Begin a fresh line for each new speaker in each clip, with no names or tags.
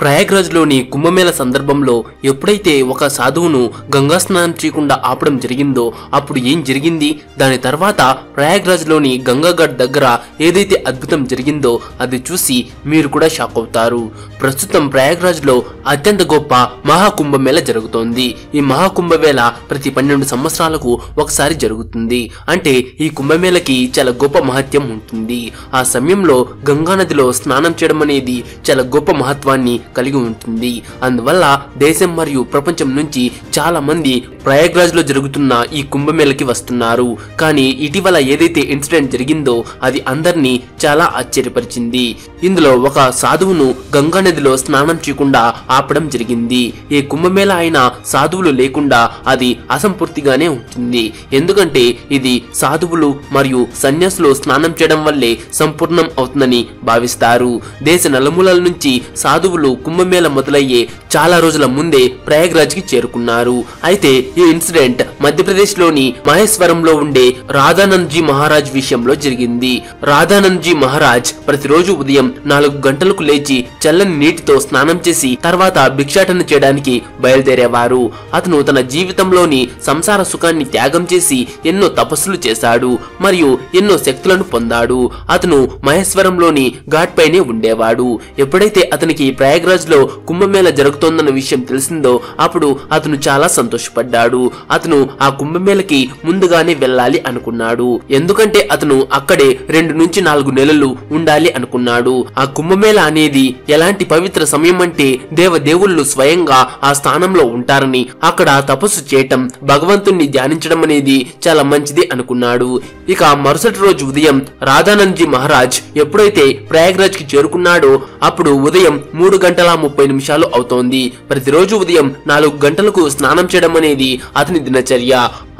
ప్రయాగ్రాజ్లోని కుంభమేళ సందర్భంలో ఎప్పుడైతే ఒక సాధువును గంగా స్నానం చేయకుండా ఆపడం జరిగిందో అప్పుడు ఏం జరిగింది, దాని తర్వాత ప్రయాగ్రాజ్లోని గంగాఘాట్ దగ్గర ఏదైతే అద్భుతం జరిగిందో అది చూసి మీరు కూడా షాక్ అవుతారు. ప్రస్తుతం ప్రయాగ్రాజ్లో అత్యంత గొప్ప మహాకుంభమేళ జరుగుతోంది. ఈ మహాకుంభమేళ ప్రతి 12 సంవత్సరాలకు ఒకసారి జరుగుతుంది. అంటే ఈ కుంభమేళకి చాలా గొప్ప మహత్యం ఉంటుంది. ఆ సమయంలో గంగానదిలో స్నానం చేయడం అనేది చాలా గొప్ప మహత్వాన్ని కలిగి ఉంటుంది. అందువల్ల దేశం మరియు ప్రపంచం నుంచి చాలా మంది ప్రయాగ్రాజ్ లో జరుగుతున్న ఈ కుంభమేళకి వస్తున్నారు. కానీ ఇటీవల ఏదైతే ఇన్సిడెంట్ జరిగిందో అది అందరినీ చాలా ఆశ్చర్యపరిచింది. ఇందులో ఒక సాధువును గంగా నదిలో స్నానం చేయకుండా ఆపడం జరిగింది. ఈ కుంభమేళ అయిన సాధువులు లేకుండా అది అసంపూర్తిగానే ఉంటుంది. ఎందుకంటే ఇది సాధువులు మరియు సన్యాసులు స్నానం చేయడం వల్లే సంపూర్ణం అవుతుందని భావిస్తారు. దేశ నలుమూలల నుంచి సాధువులు కుంభమేళ మొదలయ్యే చాలా రోజుల ముందే ప్రయాగ్రాజ్ కి చేరుకున్నారు. అయితే ఈ ఇన్సిడెంట్ మధ్యప్రదేశ్ లోని మహేశ్వరంలో ఉండే రాధానంద్ జీ మహారాజ్ విషయంలో జరిగింది. రాధానంద్ జీ మహారాజ్ ప్రతిరోజు ఉదయం 4 గంటలకు లేచి చల్లని నీటితో స్నానం చేసి తర్వాత భిక్షాటన చేయడానికి బయలుదేరేవారు. అతను తన జీవితంలోని సంసార సుఖాన్ని త్యాగం చేసి ఎన్నో తపస్సులు చేశాడు మరియు ఎన్నో శక్తులను పొందాడు. అతను మహేశ్వరంలోని ఘాట్ పైనే ఉండేవాడు. ఎప్పుడైతే అతనికి ప్రయాగ్రాజ్ లో కుంభమేళ జరుగుతోందన్న విషయం తెలిసిందో అప్పుడు అతను చాలా సంతోషపడ్డాడు. అతను ఆ కుంభమేళకి ముందుగానే వెళ్ళాలి అనుకున్నాడు. ఎందుకంటే అతను అక్కడే 2 నుంచి 4 నెలలు ఉండాలి అనుకున్నాడు. ఆ కుంభమేళ అనేది ఎలాంటి పవిత్ర సమయం అంటే దేవదేవుళ్ళు స్వయంగా ఆ స్థానంలో ఉంటారని, అక్కడ తపస్సు చేయటం, భగవంతుణ్ణి ధ్యానించడం అనేది చాలా మంచిది అనుకున్నాడు. ఇక మరుసటి రోజు ఉదయం రాధానంద్ జీ మహారాజ్ ఎప్పుడైతే ప్రయాగ్రాజ్ కి చేరుకున్నాడో అప్పుడు ఉదయం 3:30 అవుతోంది. ప్రతిరోజు ఉదయం 4 గంటలకు స్నానం చేయడం అనేది అతని దినచర్య.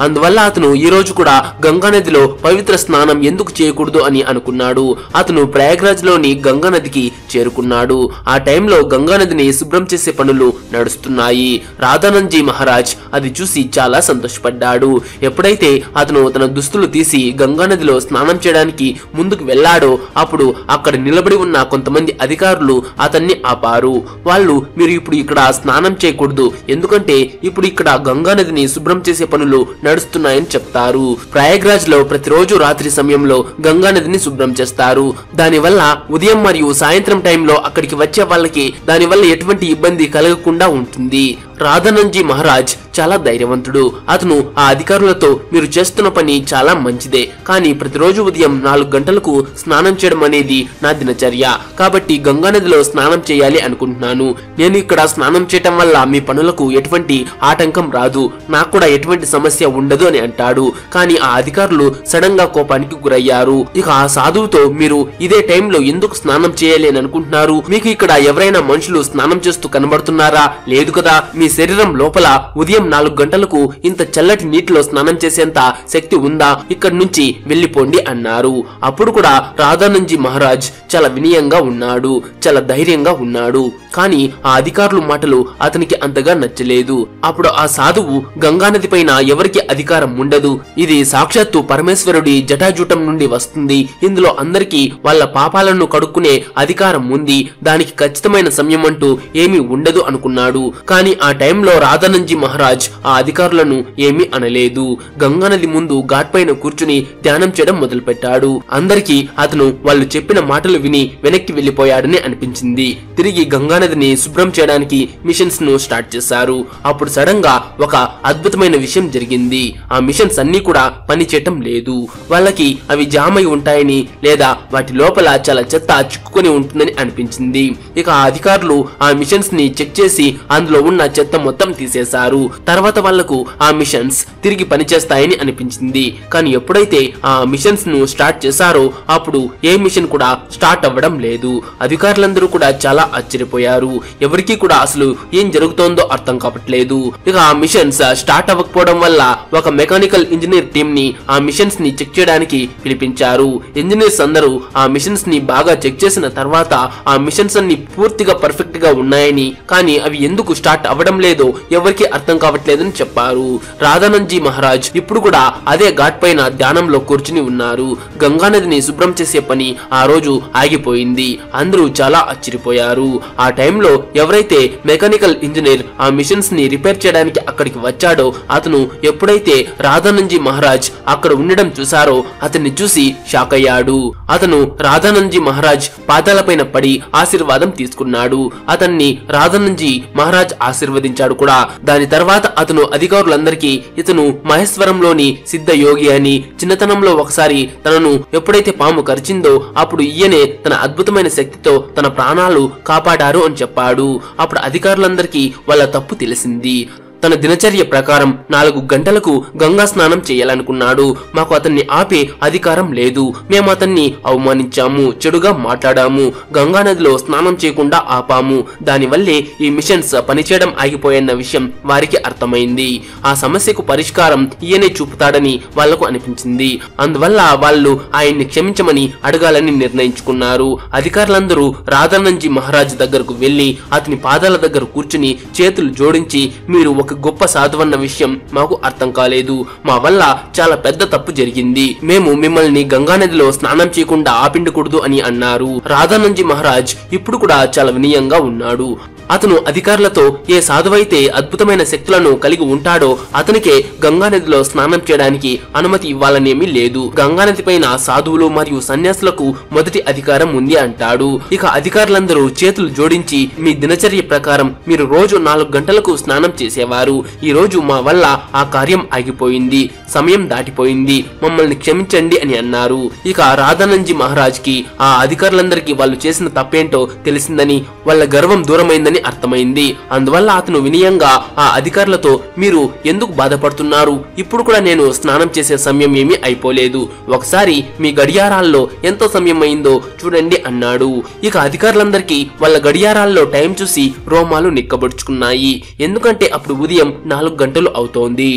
అందువల్ల అతను ఈ రోజు కూడా గంగా నదిలో పవిత్ర స్నానం ఎందుకు చేయకూడదు అని అనుకున్నాడు. అతను ప్రయాగ్రాజ్ లోని గంగా నదికి చేరుకున్నాడు. ఆ టైంలో గంగా నదిని శుభ్రం చేసే పనులు నడుస్తున్నాయి. రాధానంద్ జీ మహారాజ్ అది చూసి చాలా సంతోషపడ్డాడు. ఎప్పుడైతే అతను తన దుస్తులు తీసి గంగా నదిలో స్నానం చేయడానికి ముందుకు వెళ్లాడో అప్పుడు అక్కడ నిలబడి ఉన్న కొంతమంది అధికారులు అతన్ని ఆపారు. వాళ్ళు మీరు ఇప్పుడు ఇక్కడ స్నానం చేయకూడదు, ఎందుకంటే ఇప్పుడు ఇక్కడ గంగా నదిని శుభ్రం చేసే పనులు నడుస్తున్నాయని చెప్తారు. ప్రయాగ్రాజ్ లో ప్రతిరోజు రాత్రి సమయంలో గంగా నదిని శుభ్రం చేస్తారు. దానివల్ల ఉదయం మరియు సాయంత్రం టైంలో అక్కడికి వచ్చే వాళ్ళకి దానివల్ల ఎటువంటి ఇబ్బంది కలగకుండా ఉంటుంది. రాధానంద్ జీ మహారాజ్ చాలా ధైర్యవంతుడు. అతను ఆ అధికారులతో మీరు చేస్తున్న పని చాలా మంచిదే, కానీ ప్రతిరోజు ఉదయం 4 గంటలకు స్నానం చేయడం అనేది నా దినచర్య, కాబట్టి గంగా నదిలో స్నానం చేయాలి అనుకుంటున్నాను. నేను ఇక్కడ స్నానం చేయటం వల్ల మీ పనులకు ఎటువంటి ఆటంకం రాదు, నాకు కూడా ఎటువంటి సమస్య ఉండదు అని అంటాడు. కానీ ఆ అధికారులు సడన్ గా కోపానికి గురయ్యారు. ఇక ఆ సాధువుతో మీరు ఇదే టైంలో ఎందుకు స్నానం చేయాలి అని అనుకుంటున్నారు? మీకు ఇక్కడ ఎవరైనా మనుషులు స్నానం చేస్తూ కనబడుతున్నారా? లేదు కదా. మీ శరీరం లోపల ఉదయం 4 గంటలకు ఇంత చల్లటి నీటిలో స్నానం చేసేంత శక్తి ఉందా? ఇక్కడి నుంచి వెళ్లిపోండి అన్నారు. అప్పుడు కూడా రాధానంద్ జీ మహారాజ్ చాలా వినయంగా ఉన్నాడు, చాలా ధైర్యంగా ఉన్నాడు. కానీ ఆ అధికారుల మాటలు అతనికి అంతగా నచ్చలేదు. అప్పుడు ఆ సాధువు గంగానది పైన ఎవరికి అధికారం ఉండదు, ఇది సాక్షాత్తు పరమేశ్వరుడి జటాజూటం నుండి వస్తుంది, ఇందులో అందరికీ వాళ్ళ పాపాలను కడుక్కునే అధికారం ఉంది, దానికి ఖచ్చితమైన సమయం అంటూ ఏమీ ఉండదు అనుకున్నాడు. కానీ ఆ టైంలో రాధానంద్ జీ మహారాజ్ ఆ అధికారులను ఏమీ అనలేదు. గంగానది ముందు ఘాట్ పైన కూర్చుని ధ్యానం చేయడం మొదలు పెట్టాడు. అందరికీ అతను వాళ్ళు చెప్పిన మాటలు విని వెనక్కి వెళ్లిపోయాడని అనిపించింది. తిరిగి గంగానదిని శుభ్రం చేయడానికి మిషన్స్ ను స్టార్ట్ చేశారు. అప్పుడు సడన్ గా ఒక అద్భుతమైన విషయం జరిగింది. ఆ మిషన్స్ అన్ని కూడా పని చేయటం లేదు. వాళ్ళకి అవి జామ్ అయి ఉంటాయని లేదా వాటి లోపల చాలా చెత్త చిక్కుకొని ఉంటుందని అనిపించింది. ఇక ఆ అధికారులు ఆ మిషన్స్ ని చెక్ చేసి అందులో ఉన్న చెత్త మొత్తం తీసేశారు. తర్వాత వాళ్లకు ఆ మిషన్స్ తిరిగి పనిచేస్తాయని అనిపించింది. కానీ ఎప్పుడైతే ఆ మిషన్స్ ను స్టార్ట్ చేశారో అప్పుడు ఏ మిషన్ కూడా స్టార్ట్ అవ్వడం లేదు. అధికారులందరూ కూడా చాలా ఆశ్చర్యపోయారు. ఎవరికి కూడా అసలు ఏం జరుగుతోందో అర్థం కావట్లేదు. ఇక ఆ మిషన్స్ స్టార్ట్ అవ్వకపోవడం వల్ల ఒక మెకానికల్ ఇంజనీర్ టీమ్ ని ఆ మిషన్స్ ని చెక్ చేయడానికి పిలిపించారు. ఇంజనీర్స్ అందరూ ఆ మిషన్స్ ని బాగా చెక్ చేసిన తర్వాత ఆ మిషన్స్ అన్ని పూర్తిగా పర్ఫెక్ట్ గా ఉన్నాయని, కానీ అవి ఎందుకు స్టార్ట్ అవ్వడం లేదో ఎవరికి అర్థం కావట్లేదని చెప్పారు. రాధానంద్ జీ మహారాజ్ ఇప్పుడు కూడా అదే ఘాట్ పైన ధ్యానంలో కూర్చుని ఉన్నారు. గంగానదిని శుభ్రం చేసే పని ఆ రోజు ఆగిపోయింది. అందరూ చాలా ఆశ్చర్యపోయారు. ఆ టైంలో ఎవరైతే మెకానికల్ ఇంజనీర్ ఆ మిషన్స్ ని రిపేర్ చేయడానికి అక్కడికి వచ్చాడో అతను ఎప్పుడైతే రాధానంజీ మహారాజ్ అక్కడ ఉండడం చూసారో అతన్ని చూసి షాక్ అయ్యాడు. అతను రాధానంజీ మహారాజ్ పాదాలపైన పడి ఆశీర్వాదం తీసుకున్నాడు. అతన్ని రాధానంజీ మహారాజ్ ఆశీర్వదించాడు కూడా. దాని తర్వాత అతను అధికారులందరికీ ఇతను మహేశ్వరంలోని సిద్ధ యోగి అని, చిన్నతనంలో ఒకసారి తనను ఎప్పుడైతే పాము కరిచిందో అప్పుడు ఈయనే తన అద్భుతమైన శక్తితో తన ప్రాణాలు కాపాడారు అని చెప్పాడు. అప్పుడు అధికారులందరికీ వాళ్ళ తప్పు తెలిసింది. తన దినచర్య ప్రకారం 4 గంటలకు గంగా స్నానం చేయాలనుకున్నాడు. మాకు అతన్ని ఆపే అధికారం లేదు. మేము అతన్ని అవమానించాము, చెడుగా మాట్లాడాము, గంగా నదిలో స్నానం చేయకుండా ఆపాము. దానివల్లే ఈ మిషన్స్ పనిచేయడం ఆగిపోయన్న విషయం వారికి అర్థమైంది. ఆ సమస్యకు పరిష్కారం ఈయనే చూపుతాడని వాళ్లకు అనిపించింది. అందువల్ల వాళ్ళు ఆయన్ని క్షమించమని అడగాలని నిర్ణయించుకున్నారు. అధికారులందరూ రాధానంజీ మహారాజ్ దగ్గరకు వెళ్లి అతని పాదాల దగ్గర కూర్చుని చేతులు జోడించి, మీరు ఒక గొప్ప సాధువన్న విషయం మాకు అర్థం కాలేదు. మా వల్ల చాలా పెద్ద తప్పు జరిగింది. మేము మిమ్మల్ని గంగానదిలో స్నానం చేయకుండా ఆపిండకూడదు అని అన్నారు. రాధానంజీ మహారాజ్ ఇప్పుడు కూడా చాలా వినయంగా ఉన్నాడు. అతను అధికారులతో ఏ సాధువైతే అద్భుతమైన శక్తులను కలిగి ఉంటాడో అతనికే గంగానదిలో స్నానం చేయడానికి అనుమతి ఇవ్వాలనేమీ లేదు. గంగానది పైన సాధువులు మరియు సన్యాసులకు మొదటి అధికారం ఉంది అంటాడు. ఇక అధికారులందరూ చేతులు జోడించి, మీ దినచర్య ప్రకారం మీరు రోజు 4 గంటలకు స్నానం చేసేవారు. ఈ రోజు మా వల్ల ఆ కార్యం ఆగిపోయింది, సమయం దాటిపోయింది, మమ్మల్ని క్షమించండి అని అన్నారు. ఇక రాధానంజీ మహారాజ్ కి ఆ అధికారులందరికీ వాళ్ళు చేసిన తప్పేంటో తెలిసిందని, వాళ్ళ గర్వం దూరమైందని అర్థమైంది. అందువల్ల అతను వినయంగా ఆ అధికారులతో, మీరు ఎందుకు బాధపడుతున్నారు? ఇప్పుడు కూడా నేను స్నానం చేసే సమయం ఏమీ అయిపోలేదు. ఒకసారి మీ గడియారాల్లో ఎంతో సమయం అయిందో చూడండి అన్నాడు. ఇక అధికారులందరికీ వాళ్ళ గడియారాల్లో టైం చూసి రోమాలు నిక్కబడుచుకున్నాయి. ఎందుకంటే అప్పుడు ఉదయం 4 గంటలు అవుతోంది.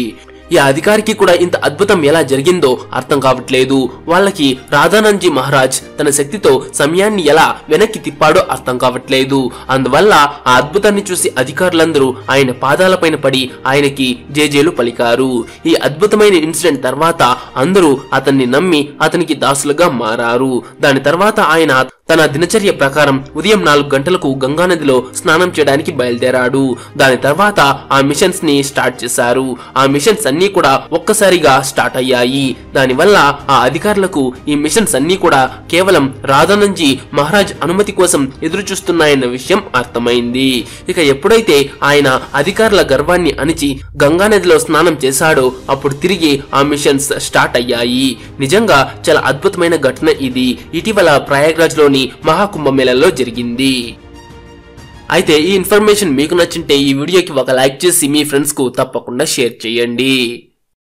ఈ అధికారికి కూడా ఇంత అద్భుతం ఎలా జరిగిందో అర్థం కావట్లేదు. వాళ్ళకి రాధానంజీ మహారాజ్ తన శక్తితో సమయాన్ని ఎలా వెనక్కి తిప్పాడో అర్థం కావట్లేదు. అందువల్ల ఆ అద్భుతాన్ని చూసి అధికారులందరూ ఆయన పాదాలపైన పడి ఆయనకి జేజేలు పలికారు. ఈ అద్భుతమైన ఇన్సిడెంట్ తర్వాత అందరూ అతన్ని నమ్మి అతనికి దాసులుగా మారారు. దాని తర్వాత ఆయన తన దినచర్య ప్రకారం ఉదయం 4 గంటలకు గంగానదిలో స్నానం చేయడానికి బయలుదేరాడు. దాని తర్వాత ఆ మిషన్స్ ని స్టార్ట్ చేశారు. ఆ మిషన్స్ అన్ని కూడా ఒక్కసారిగా స్టార్ట్ అయ్యాయి. దానివల్ల ఆ అధికారులకు ఈ మిషన్స్ అన్ని కూడా కేవలం రాధానంజీ మహారాజ్ అనుమతి కోసం ఎదురు చూస్తున్నాయన్న విషయం అర్థమైంది. ఇక ఎప్పుడైతే ఆయన అధికారుల గర్వాన్ని అణిచి గంగానదిలో స్నానం చేశాడో అప్పుడు తిరిగి ఆ మిషన్స్ స్టార్ట్ అయ్యాయి. నిజంగా చాలా అద్భుతమైన ఘటన ఇది. ఇటీవల ప్రయాగ్రాజ్ లోని మహాకుంభమేళలో జరిగింది. అయితే ఈ ఇన్ఫర్మేషన్ మీకు నచ్చింటే ఈ వీడియోకి ఒక లైక్ చేసి మీ ఫ్రెండ్స్ కు తప్పకుండా షేర్ చేయండి.